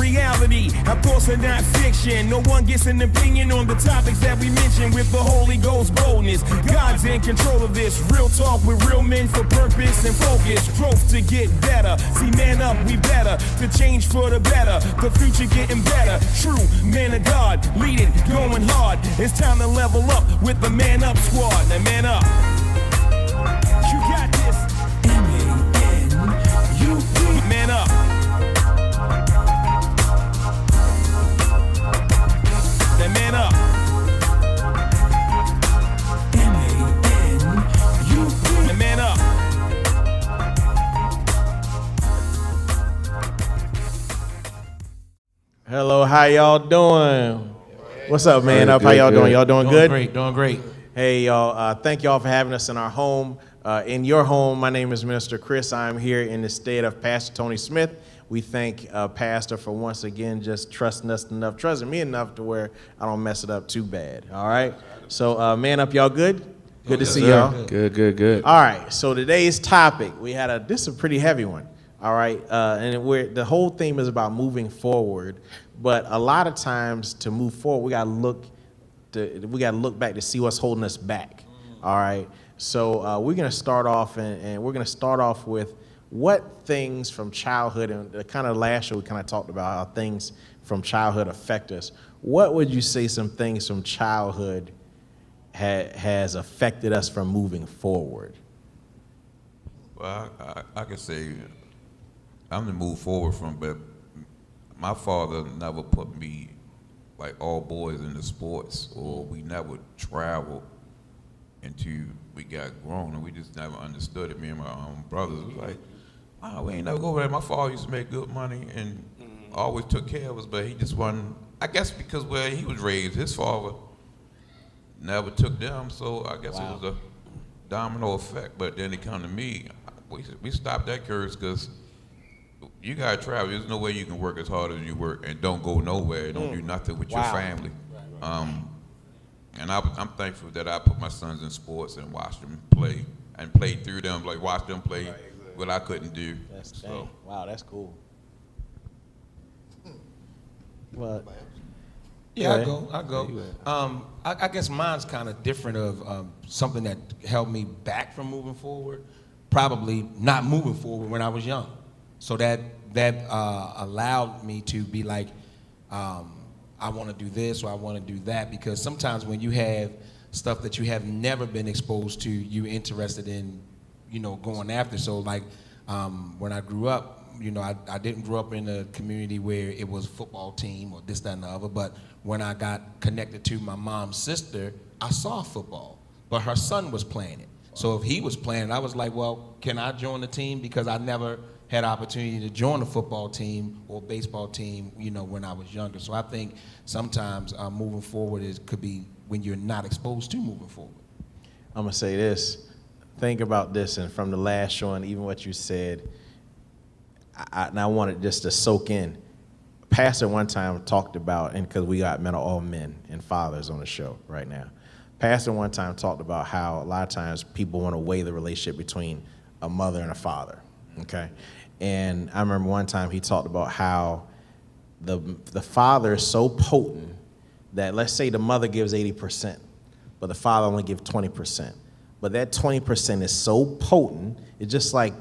reality. Our thoughts are not fiction. No one gets an opinion on the topics that we mention with the Holy Ghost boldness. God's in control of this. Real talk with real men for purpose and focus. Growth to get better. See, man up, we better. To change for the better. The future getting better. True men of God, leading, going hard. It's time to level up with the Man Up Squad. Now man up. You got this. M-A-N-U-P. Man up. Now man up. M-A-N-U-P. Now man up. Hello, how y'all doing? What's up, Man Up? How y'all doing? Y'all doing good? Doing great. Hey, y'all. Thank y'all for having us in our home. In your home, my name is Minister Chris. I'm here in the stead of Pastor Tony Smith. We thank Pastor for once again just trusting me enough to where I don't mess it up too bad. All right? So, Man Up, y'all good? Good to see y'all. Good. All right, so today's topic, this is a pretty heavy one. All right, and the whole theme is about moving forward, but a lot of times to move forward, we gotta look back to see what's holding us back. All right, so we're gonna start off, and we're gonna start off with what things from childhood, and kind of last year we kind of talked about how things from childhood affect us. What would you say some things from childhood has affected us from moving forward? Well, I could say I'm to move forward from, but my father never put me like all boys into sports, or we never traveled until we got grown, and we just never understood it. Me and my brothers was like, we ain't never go over there. My father used to make good money and always took care of us, but he just wasn't, I guess because where he was raised, his father never took them, so I guess it was a domino effect. But then it come to me, we stopped that curse because you gotta travel. There's no way you can work as hard as you work and don't go nowhere, don't do nothing with your family. And I'm thankful that I put my sons in sports and watched them play and played through them, like watched them play what I couldn't do. Wow, that's cool. Well, Yeah, I go. I guess mine's kind of different of something that held me back from moving forward. Probably not moving forward when I was young. So that allowed me to be like, I want to do this or I want to do that, because sometimes when you have stuff that you have never been exposed to, you're interested in, going after. So like when I grew up, I didn't grow up in a community where it was a football team or this, that, and the other, but when I got connected to my mom's sister, I saw football, but her son was playing it. So if he was playing, I was like, well, can I join the team? Because I never had opportunity to join a football team or baseball team, when I was younger. So I think sometimes moving forward could be when you're not exposed to moving forward. I'm gonna say this. Think about this, and from the last show and even what you said, I wanted just to soak in. Pastor one time talked about, and because we got all men and fathers on the show right now. Pastor one time talked about how a lot of times people want to weigh the relationship between a mother and a father, okay? And I remember one time he talked about how the father is so potent that, let's say the mother gives 80%, but the father only gives 20%. But that 20% is so potent, it's just like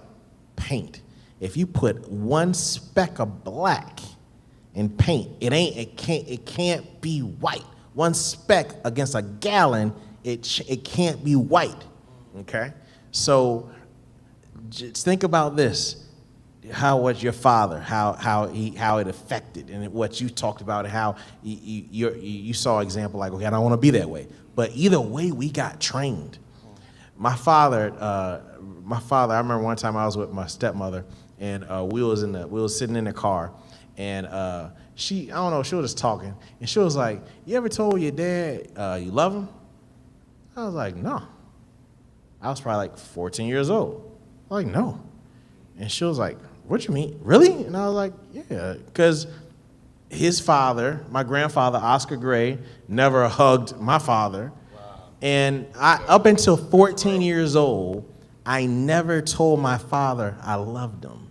paint. If you put one speck of black in paint, it can't be white. One speck against a gallon, it can't be white, okay? So just think about this. How was your father? How it affected, and what you talked about, how you saw example like, okay, I don't want to be that way. But either way, we got trained. My father, I remember one time I was with my stepmother, and we was sitting in the car, and she was just talking, and she was like, "You ever told your dad you love him?" I was like, "No." I was probably like 14 years old. I was like, "No." And she was like, "What you mean? Really?" And I was like, "Yeah," because his father, my grandfather, Oscar Gray, never hugged my father. Wow. And up until 14 years old, I never told my father I loved him.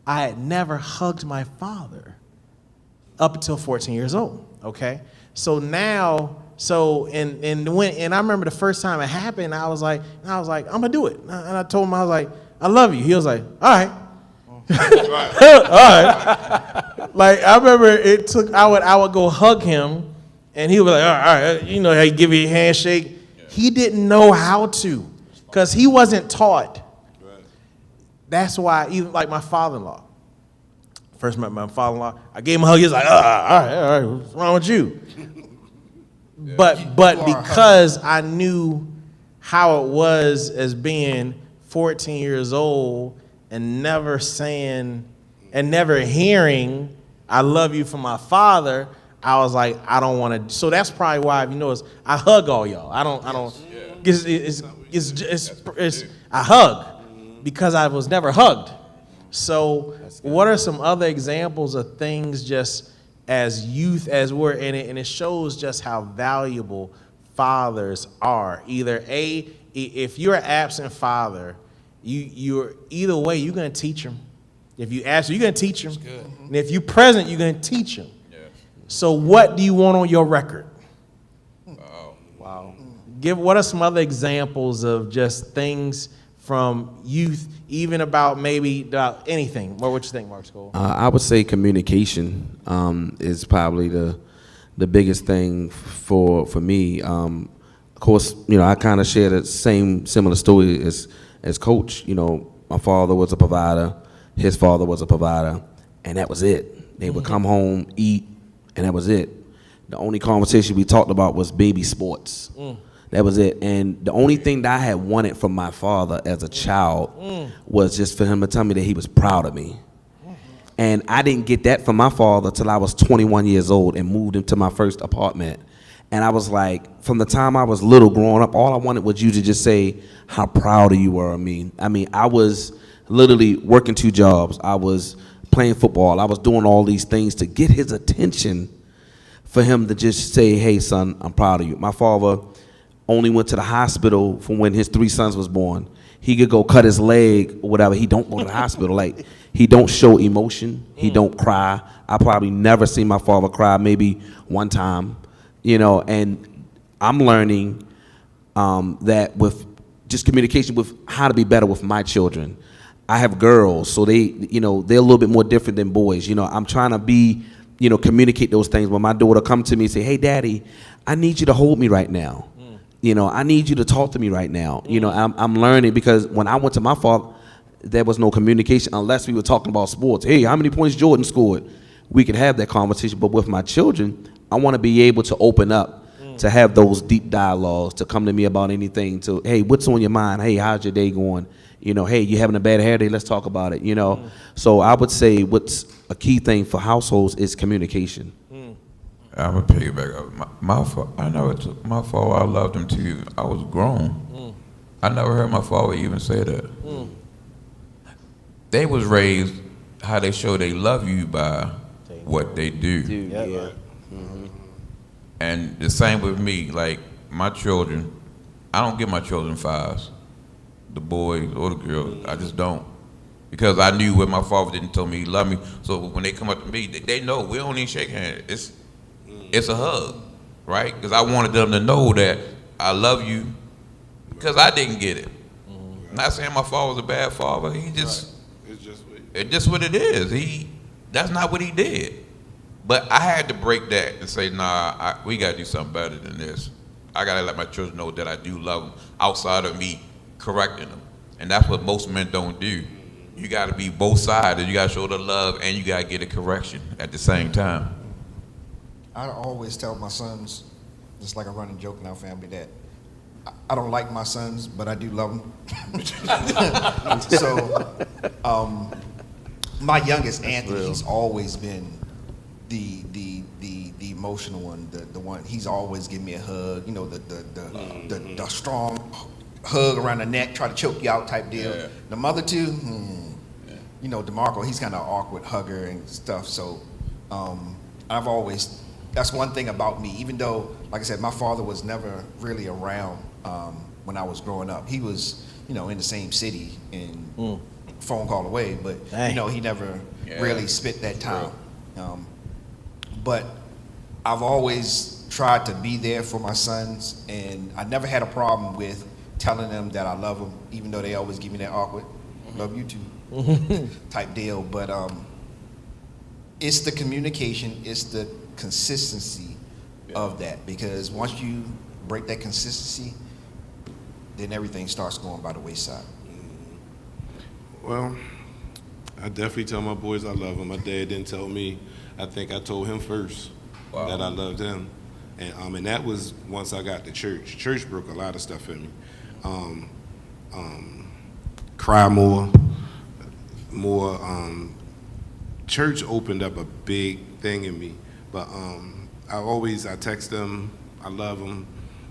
I had never hugged my father up until 14 years old. Okay, so now, and I remember the first time it happened, I was like, I'm gonna do it, and I told him, I was like, I love you. He was like, all right. All right. Like, I remember it took, I would go hug him, and he would be like, all right, you know how you give you a handshake. Yeah. He didn't know how to, because he wasn't taught. Right. That's why, even like my father-in-law, first met my father-in-law, I gave him a hug, he was like, all right, what's wrong with you? Yeah. But because I knew how it was as being 14 years old and never saying and never hearing, I love you from my father, I was like, I don't want to. So that's probably why, if you notice, I hug all y'all. I don't. I hug because I was never hugged. So what are some other examples of things just as youth, as we're in it, and it shows just how valuable fathers are. Either if you're an absent father, you're either way, you're going to teach them. If you absent, you're going to teach them. And if you're present, you're going to teach them. Yes. So what do you want on your record? Wow. What are some other examples of just things from youth, even about anything? What would you think, Mark School? I would say communication is probably the biggest thing for me. Of course, I kind of share the similar story as Coach. My father was a provider, his father was a provider, and that was it. They would come home, eat, and that was it. The only conversation we talked about was baby sports. That was it. And the only thing that I had wanted from my father as a child was just for him to tell me that he was proud of me. And I didn't get that from my father till I was 21 years old and moved into my first apartment. And I was like, from the time I was little growing up, all I wanted was you to just say how proud of you were of me. I mean, I was literally working 2 jobs. I was playing football. I was doing all these things to get his attention, for him to just say, hey, son, I'm proud of you. My father only went to the hospital from when his 3 sons was born. He could go cut his leg or whatever. He don't go to the hospital. Like, he don't show emotion. He don't cry. I probably never seen my father cry, maybe one time, and I'm learning that with just communication, with how to be better with my children. I have girls, so they're a little bit more different than boys. I'm trying to be, communicate those things. When my daughter come to me and say, hey, Daddy, I need you to hold me right now. I need you to talk to me right now. I'm learning, because when I went to my father, there was no communication unless we were talking about sports. Hey, how many points Jordan scored? We could have that conversation. But with my children, I want to be able to open up, to have those deep dialogues, to come to me about anything, to, hey, what's on your mind? Hey, how's your day going? Hey, you having a bad hair day? Let's talk about it, So I would say what's a key thing for households is communication. I'm gonna piggyback up. My father, I loved him till I was grown. I never heard my father even say that. They was raised how they show they love you by what they do. Yeah. And the same with me. Like, my children, I don't give my children 5s, the boys or the girls. I just don't, because I knew when my father didn't tell me he loved me. So when they come up to me, they know we don't even shake hands. It's a hug, right? Because I wanted them to know that I love you, because I didn't get it. Not saying my father was a bad father. He just, it's just what it is. That's not what he did. But I had to break that and say, nah, we got to do something better than this. I got to let my children know that I do love them outside of me correcting them. And that's what most men don't do. You got to be both sides. You got to show the love, and you got to get a correction at the same time. I always tell my sons, just like a running joke in our family, that I don't like my sons, but I do love them. So, my youngest, Anthony, he's always been the emotional one, the one. He's always giving me a hug, the strong hug around the neck, try to choke you out type deal. Yeah. The mother too, DeMarco, he's kind of awkward hugger and stuff. So, that's one thing about me. Even though, like I said, my father was never really around when I was growing up. He was, in the same city and phone call away, but he never really spent that time. but I've always tried to be there for my sons, and I never had a problem with telling them that I love them, even though they always give me that awkward "love you too" type deal. But it's the communication, it's the consistency of that, because once you break that consistency, then everything starts going by the wayside. Well, I definitely tell my boys I love them. My dad didn't tell me. I think I told him first that I loved him. And that was once I got to church. Church broke a lot of stuff in me. Cry more. Church opened up a big thing in me. But I text them, I love them,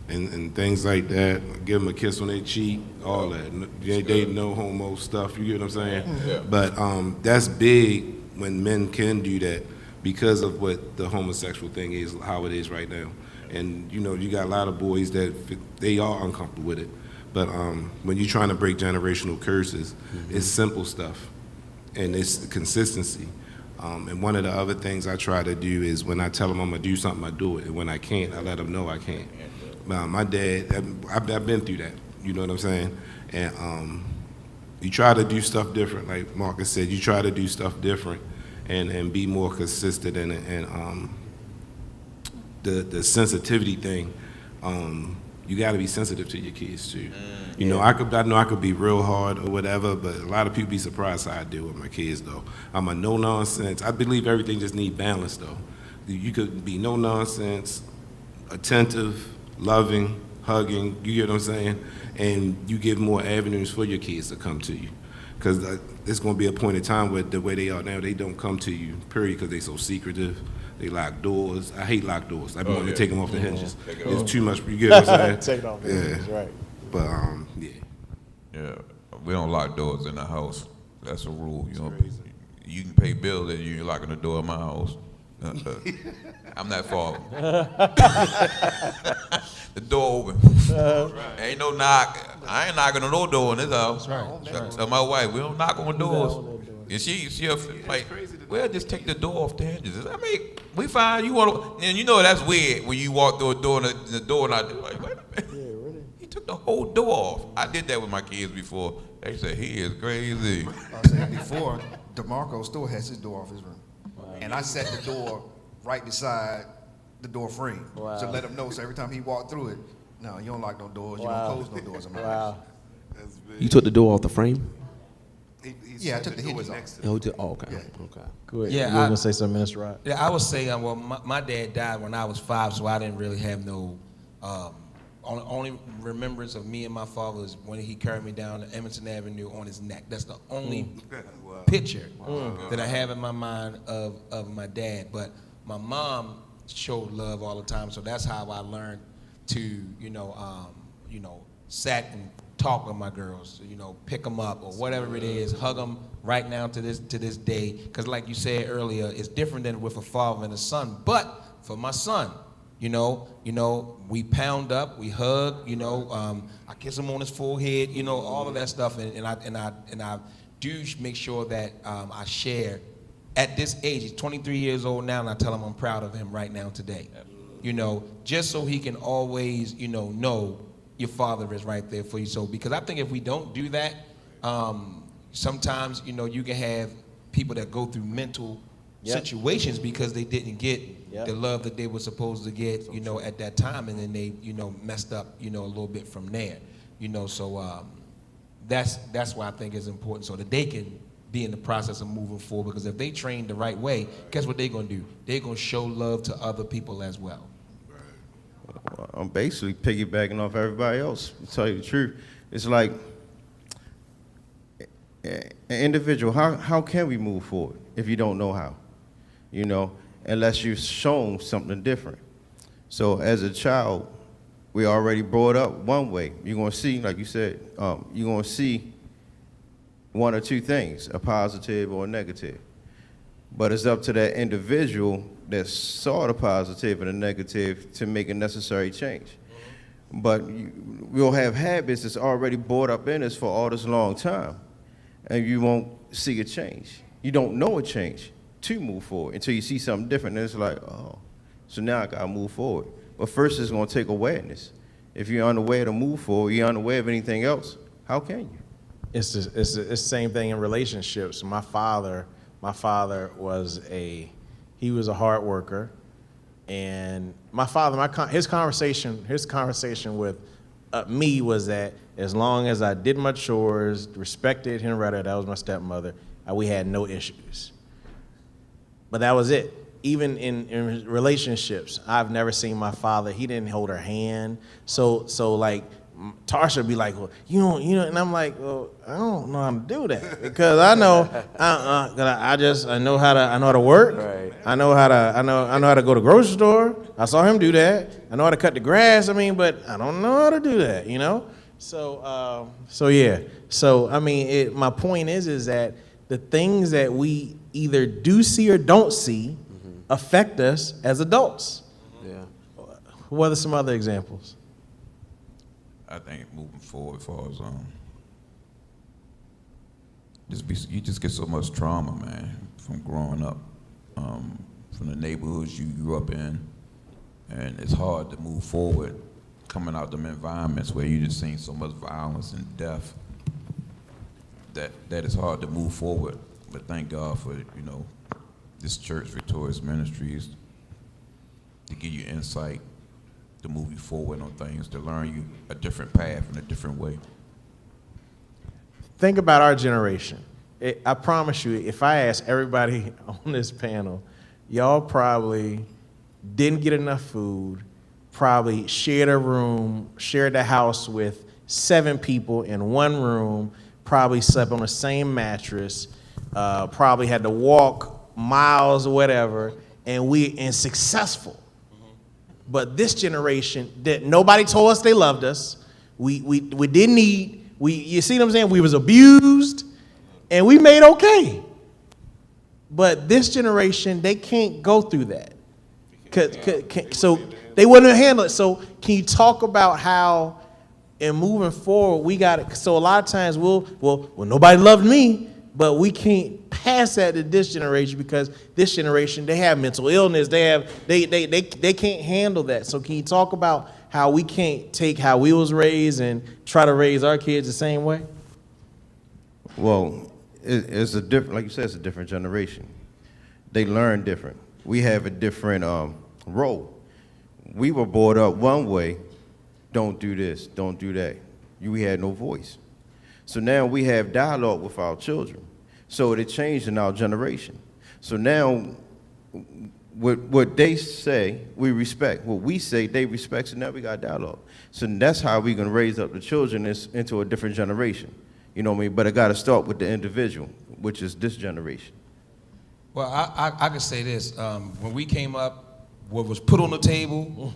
and things like that. I give them a kiss on their cheek, all that. They no homo stuff, you get what I'm saying? Yeah. But that's big when men can do that because of what the homosexual thing is, how it is right now. And you got a lot of boys that they are uncomfortable with it. But when you're trying to break generational curses, it's simple stuff, and it's consistency. And one of the other things I try to do is when I tell them I'm gonna do something, I do it. And when I can't, I let them know I can't. My dad, I've been through that. You know what I'm saying? And you try to do stuff different, like Marcus said. You try to do stuff different, and be more consistent. And the sensitivity thing, you got to be sensitive to your kids too. I know I could be real hard or whatever, but a lot of people be surprised how I deal with my kids though. I'm a no nonsense. I believe everything just need balance though. You could be no nonsense, attentive, loving, hugging. You get what I'm saying? And you give more avenues for your kids to come to you, because there's going to be a point in time where the way they are now, they don't come to you. Period, because they so secretive. They lock doors. I hate locked doors. I want to take them off the hinges. It's too much. You get what I'm saying? Take it off the hinges, right. But yeah. Yeah, we don't lock doors in the house. That's a rule. You can pay bills and you're locking the door in my house. I'm that far. The door open. Ain't no knock. I ain't knocking on no door in this house. That's right. Tell my wife, we don't knock on doors. And she'll like, well, just take the door off the hinges. I mean, we find you want to, and that's weird when you walk through a door and the door not like, wait a minute. Yeah, really? He took the whole door off. I did that with my kids before. They said he is crazy. I said before, DeMarco still has his door off his room, and I set the door right beside the door frame to let him know. So every time he walked through it, no, you don't lock no doors. You don't close no doors in my house. You took the door off the frame? Yeah, I took the hinges off. Oh, okay. Yeah. Okay. Good. Yeah, You were going to say something, Minister Rod? Yeah, I would say, well, my dad died when I was 5, so I didn't really have no, only remembrance of me and my father is when he carried me down to Emerson Avenue on his neck. That's the only picture that I have in my mind of my dad. But my mom showed love all the time, so that's how I learned to, sat and talk with my girls, pick them up or whatever it is, hug them right now to this day. Because like you said earlier, it's different than with a father and a son. But for my son, we pound up, we hug, I kiss him on his forehead, all of that stuff, and I do make sure that I share. At this age, he's 23 years old now, and I tell him I'm proud of him right now today. Just so he can always, know your father is right there for you. So, because I think if we don't do that, sometimes, you can have people that go through mental situations because they didn't get the love that they were supposed to get, at that time, and then they, messed up, a little bit from there. So that's why I think it's important, so that they can be in the process of moving forward. Because if they train the right way, guess what they're gonna do? They're gonna show love to other people as well. I'm basically piggybacking off everybody else, to tell you the truth. It's like, an individual, how can we move forward if you don't know how? Unless you've shown something different. So as a child, we already brought up one way. You're gonna see, like you said, you're gonna see one or two things, a positive or a negative. But it's up to that individual that saw the positive and the negative to make a necessary change. But we'll have habits that's already brought up in us for all this long time, and you won't see a change. You don't know a change. to move forward until you see something different. And it's like, oh, so now I got to move forward. But first, it's going to take awareness. If you're unaware to move forward, you're unaware of anything else, how can you? It's the same thing in relationships. My father was he was a hard worker, and my father, his conversation with me was that as long as I did my chores, respected Henrietta, that was my stepmother, we had no issues. But that was it. Even in relationships, I've never seen my father, he didn't hold her hand. So like, Tarsha would be like, well, you know, and I'm like, well, I don't know how to do that because I know, I know how to work. Right. I know how to go to the grocery store. I saw him do that. I know how to cut the grass. I mean, but I don't know how to do that, you know. So yeah. So I mean, my point is that the things that we either do see or don't see affect us as adults. Yeah. What are some other examples? I think moving forward, as far as you just get so much trauma, man, from growing up, from the neighborhoods you grew up in, and it's hard to move forward, coming out them environments where you just seen so much violence and death. That it's hard to move forward. But thank God for this church, Victorious Ministries, to give you insight, to move you forward on things, to learn you a different path in a different way. Think about our generation. I promise you, if I ask everybody on this panel, y'all probably didn't get enough food, probably shared a room, shared a house with 7 people in one room, probably slept on the same mattress, probably had to walk miles or whatever, and successful. But this generation, nobody told us they loved us. We didn't eat. You see what I'm saying? We was abused, and we made okay. But this generation, they can't go through that. So they wouldn't handle it. So can you talk about how, in moving forward, we got it? So a lot of times well, nobody loved me, but we can't pass that to this generation because this generation, they have mental illness. They can't handle that. So can you talk about how we can't take how we was raised and try to raise our kids the same way? Well, it's a different, like you said, it's a different generation. They learn different. We have a different role. We were brought up one way, don't do this, don't do that. We had no voice. So now we have dialogue with our children. So it changed in our generation. So now what they say, we respect. What we say, they respect. So now we got dialogue. So that's how we're going to raise up the children into a different generation. You know what I mean? But it got to start with the individual, which is this generation. Well, I can say this. When we came up, what was put on the table,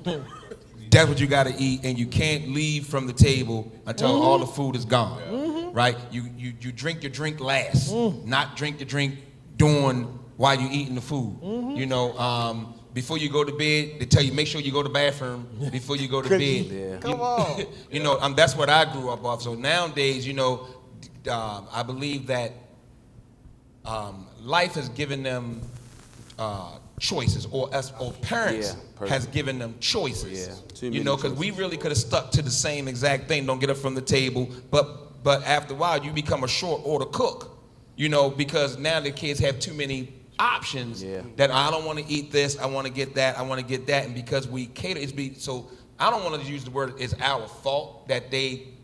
that's what you got to eat, and you can't leave from the table until all the food is gone, right? You drink your drink last, not drink your drink during while you're eating the food. You know, before you go to bed, they tell you make sure you go to the bathroom before you go to bed. Yeah. Come on. You know, that's what I grew up off. So nowadays, you know, I believe that life has given them choices, or parents has given them choices. Yeah. You know, because we really could have stuck to the same exact thing. Don't get up from the table, but after a while, you become a short order cook. You know, because now the kids have too many options that I don't want to eat this, I want to get that, I want to get that, and because we cater, so I don't want to use the word it's our fault that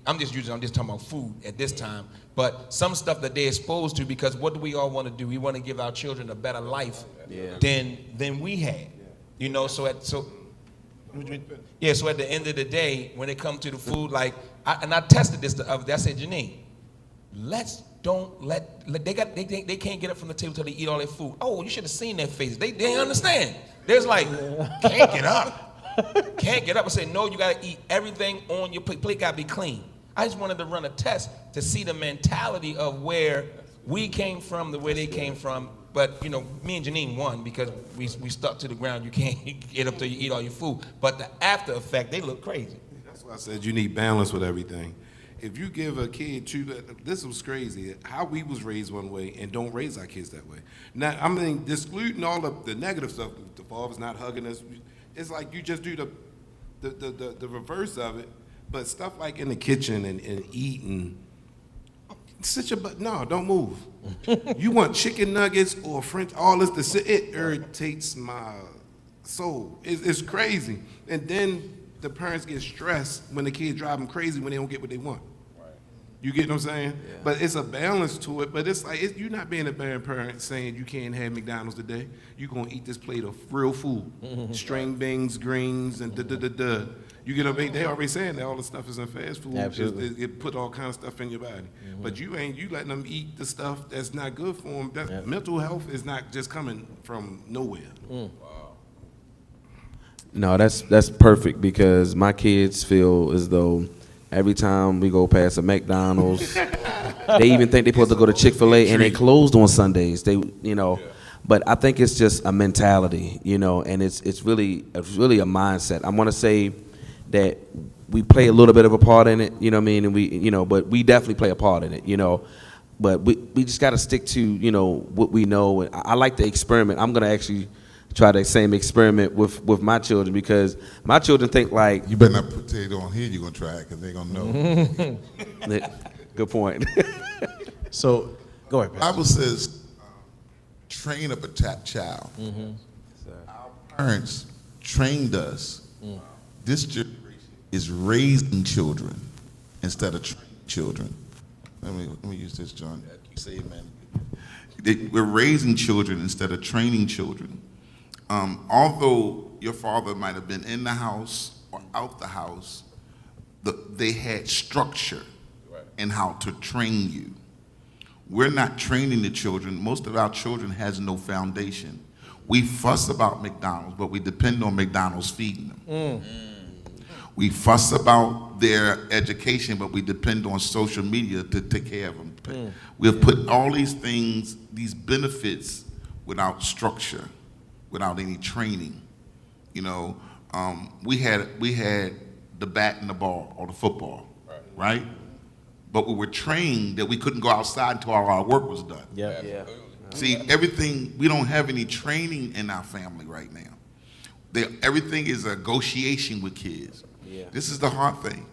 I'm just talking about food at this time, but some stuff that they're exposed to, because what do we all want to do? We want to give our children a better life than we had. You know, so at the end of the day, when it comes to the food, like, I tested this the other day, I said, Janine, they can't get up from the table till they eat all their food. Oh, you should have seen their faces. They understand. There's like, can't get up. Can't get up. I said, no, you got to eat everything on your plate. Plate got to be clean. I just wanted to run a test to see the mentality of where we came from, the way they came from. But, you know, me and Janine won because we stuck to the ground. You can't get up till you eat all your food. But the after effect, they look crazy. That's why I said you need balance with everything. if you give a kid this was crazy, how we was raised one way and don't raise our kids that way. Now, I mean, excluding all of the negative stuff, the father's not hugging us, it's like you just do the reverse of it, but stuff like in the kitchen and eating, sit your butt, no, don't move. You want chicken nuggets or French, all this to sit, it irritates my soul. It's crazy. And then the parents get stressed when the kids drive them crazy when they don't get what they want. Right. You get what I'm saying? Yeah. But it's a balance to it. But it's like you're not being a bad parent saying you can't have McDonald's today. You're gonna eat this plate of real food, string beans, greens, and da. You get what I mean? They already saying that all the stuff is in fast food. Absolutely. It put all kinds of stuff in your body. But you letting them eat the stuff that's not good for them. Mental health is not just coming from nowhere. No, that's perfect because my kids feel as though every time we go past a McDonald's, they even think they're supposed to go to Chick-fil-A and they closed on Sundays. But I think it's just a mentality, and it's really a mindset. I want to say that we play a little bit of a part in it, you know what I mean, and but we definitely play a part in it, But we just got to stick to what we know. And I like the experiment. I'm gonna actually try the same experiment with my children because my children think like you better not put potato on here. You're gonna try it because they're gonna know. Good point. So go ahead, The Pastor. Bible says, train up a child. Our parents trained us. This generation is raising children instead of training children. Let me use this, John. Say amen. We're raising children instead of training children. Although your father might have been in the house or out the house, they had structure in how to train you. We're not training the children. Most of our children has no foundation. We fuss about McDonald's, but we depend on McDonald's feeding them. We fuss about their education, but we depend on social media to take care of them. We have put all these things, these benefits, without structure, without any training. We had the bat and the ball or the football, right? But we were trained that we couldn't go outside until all our work was done. Yeah. See, everything, we don't have any training in our family right now. Everything is a negotiation with kids. Yeah. This is the hard thing.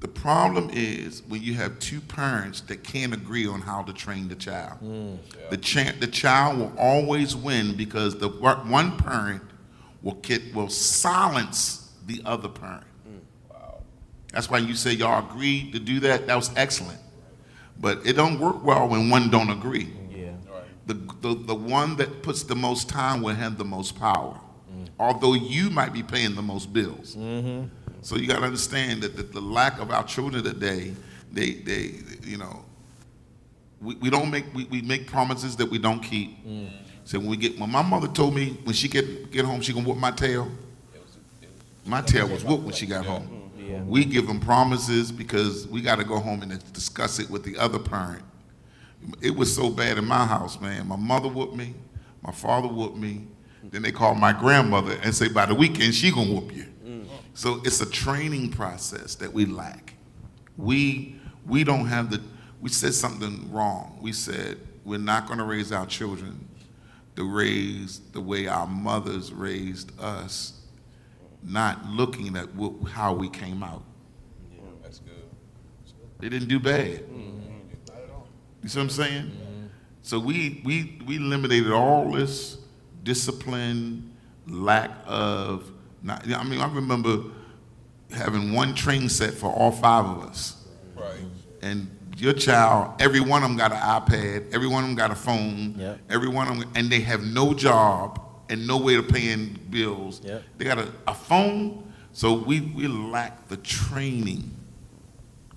The problem is when you have two parents that can't agree on how to train the child. The child will always win because the one parent will silence the other parent. That's why you say y'all agreed to do that. That was excellent. But it don't work well when one don't agree. Yeah. The one that puts the most time will have the most power. Although you might be paying the most bills. So you got to understand that the lack of our children today, we don't make promises that we don't keep. So when my mother told me when she get home she gonna whoop my tail. My tail was whooped when she got home. We give them promises because we got to go home and discuss it with the other parent. It was so bad in my house, man. My mother whooped me, my father whooped me. Then they call my grandmother and say, by the weekend, she gonna whoop you. So it's a training process that we lack. We don't have we said something wrong. We said we're not gonna raise our children to raise the way our mothers raised us, not looking at how we came out. That's good. They didn't do bad. You see what I'm saying? So we eliminated all this discipline, lack of, I remember having one train set for all 5 of us. Right. And your child, every one of them got an iPad, every one of them got a phone, Yep. every one of them, and they have no job and no way of paying bills. Yep. They got a phone, so we lack the training.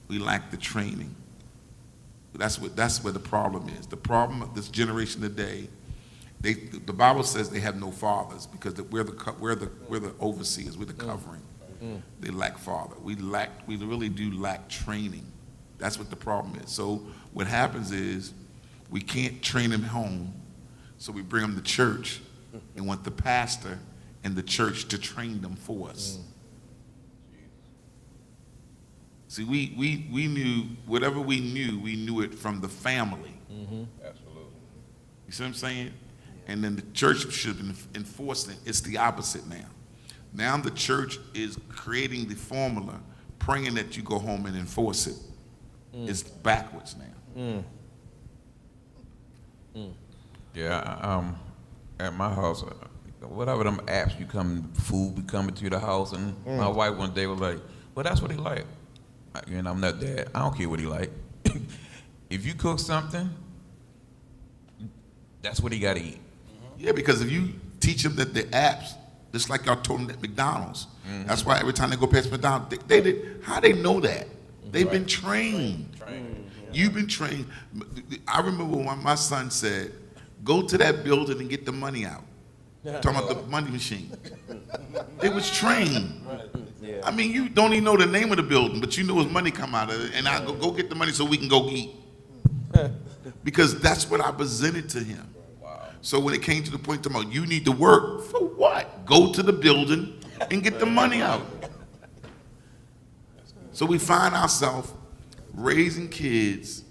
We lack the training. That's where the problem is. The problem of this generation today, the Bible says they have no fathers because we're the overseers, we're the covering. They lack father. We really do lack training. That's what the problem is. So what happens is we can't train them home, so we bring them to church and want the pastor and the church to train them for us. See, we knew, whatever we knew it from the family. Absolutely. You see what I'm saying? And then the church should enforce it. It's the opposite now. Now the church is creating the formula, praying that you go home and enforce it. It's backwards now. Yeah, at my house, whatever them apps food be coming to the house, and my wife one day was like, well, that's what he like. And I'm not dad. I don't care what he like. If you cook something, that's what he got to eat. Yeah, because if you teach them that the apps, just like y'all told them at McDonald's, that's why every time they go past McDonald's, how they know that? They've been trained. You've been trained. I remember when my son said, go to that building and get the money out. Talking about the money machine. They was trained. I mean, you don't even know the name of the building, but you know his money come out of it, and I go get the money so we can go eat. Because that's what I presented to him. So when it came to the point about you need to work, for what? Go to the building and get the money out. So we find ourselves raising kids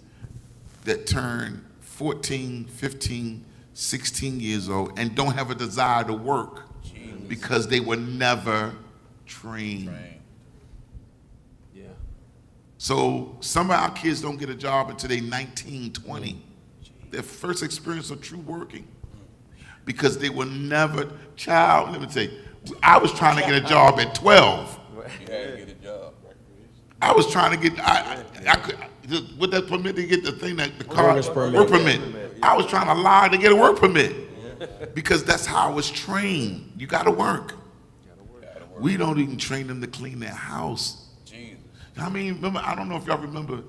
that turn 14, 15, 16 years old and don't have a desire to work because they were never trained. Yeah. So some of our kids don't get a job until they're 19, 20. Their first experience of true working. Because they were never, let me tell you, I was trying to get a job at 12. You had to get a job. I was trying to get, I could, with that permit to get the thing that the car, work permit. I was trying to lie to get a work permit. Because that's how I was trained. You gotta work. We don't even train them to clean their house. Jesus. I mean, remember, I don't know if y'all remember,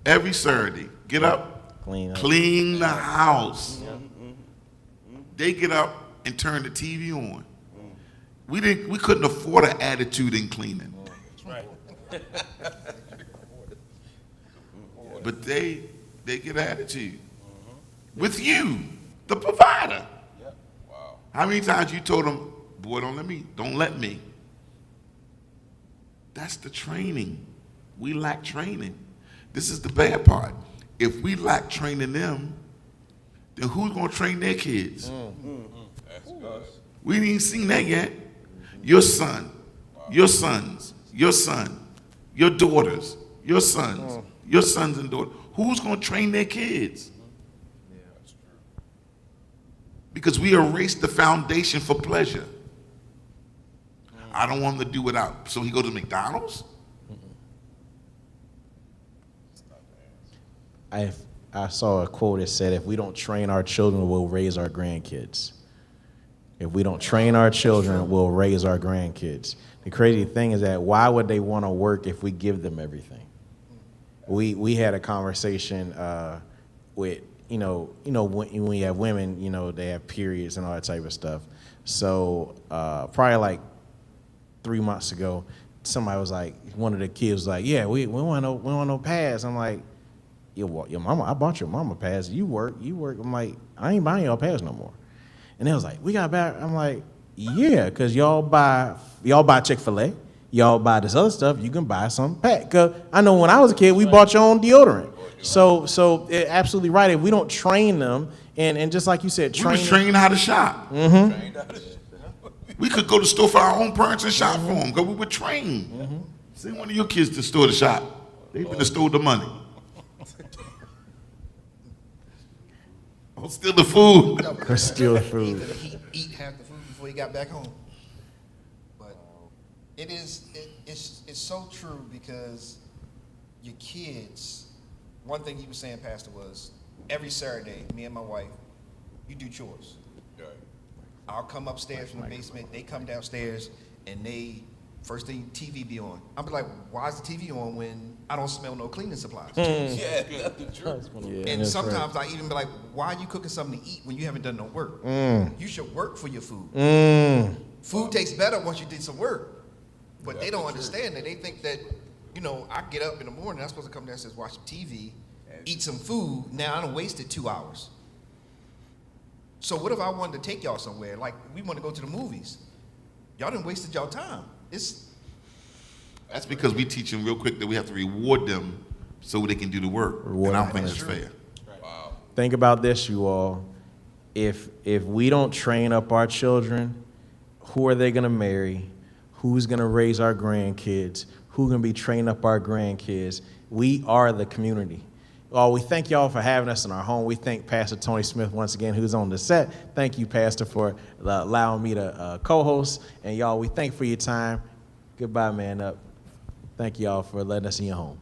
every Saturday, get up, clean the house. They get up and turn the TV on. We couldn't afford an attitude in cleaning. That's right. But they get an attitude. With you, the provider. Wow. How many times you told them, boy, don't let me. That's the training. We lack training. This is the bad part. If we lack training them, then who's gonna train their kids? That's good. We ain't even seen that yet. Your son, your sons, your son, your daughters, your sons, your sons and daughters. Who's gonna train their kids? Because we erased the foundation for pleasure. I don't want him to do without. So he goes to McDonald's? I saw a quote that said, if we don't train our children, we'll raise our grandkids. If we don't train our children, we'll raise our grandkids. The crazy thing is that why would they want to work if we give them everything? We had a conversation with, when you have women, they have periods and all that type of stuff. So probably like 3 months ago, somebody was like, one of the kids was like, yeah, we want no pads. I'm like, your mama, I bought your mama pads. You work. I'm like, I ain't buying y'all pads no more. And they was like, we got back. I'm like, yeah, because y'all buy Chick-fil-A. Y'all buy this other stuff. You can buy some pack. Because I know when I was a kid, we bought your own deodorant. So absolutely right. If we don't train them, and just like you said, We was trained how to shop. We could go to the store for our own parents and shop for them because we were trained. Send one of your kids to the store to shop. They've been to stole the money. Don't steal the food. No, steal the food. He eat half the food before he got back home. But it's so true because your kids, one thing you were saying, Pastor, was every Saturday, me and my wife, you do chores. I'll come upstairs from the basement, they come downstairs, and first thing, TV be on. I'll be like, why is the TV on when I don't smell no cleaning supplies? Yeah, that's the truth. And sometimes I even be like, why are you cooking something to eat when you haven't done no work? You should work for your food. Food tastes better once you did some work. But they don't understand that. They think that, I get up in the morning, I'm supposed to come downstairs, watch TV, eat some food. Now I done wasted 2 hours. So what if I wanted to take y'all somewhere? Like, we want to go to the movies. Y'all done wasted y'all time. That's because we teach them real quick that we have to reward them so they can do the work. Reward and I don't them. think that's fair. Think about this, you all. If we don't train up our children, who are they gonna marry? Who's gonna raise our grandkids? Who's gonna be training up our grandkids? We are the community. Well, we thank y'all for having us in our home. We thank Pastor Tony Smith once again, who's on the set. Thank you, Pastor, for allowing me to co-host. And y'all, we thank you for your time. Goodbye, man up. Thank y'all for letting us in your home.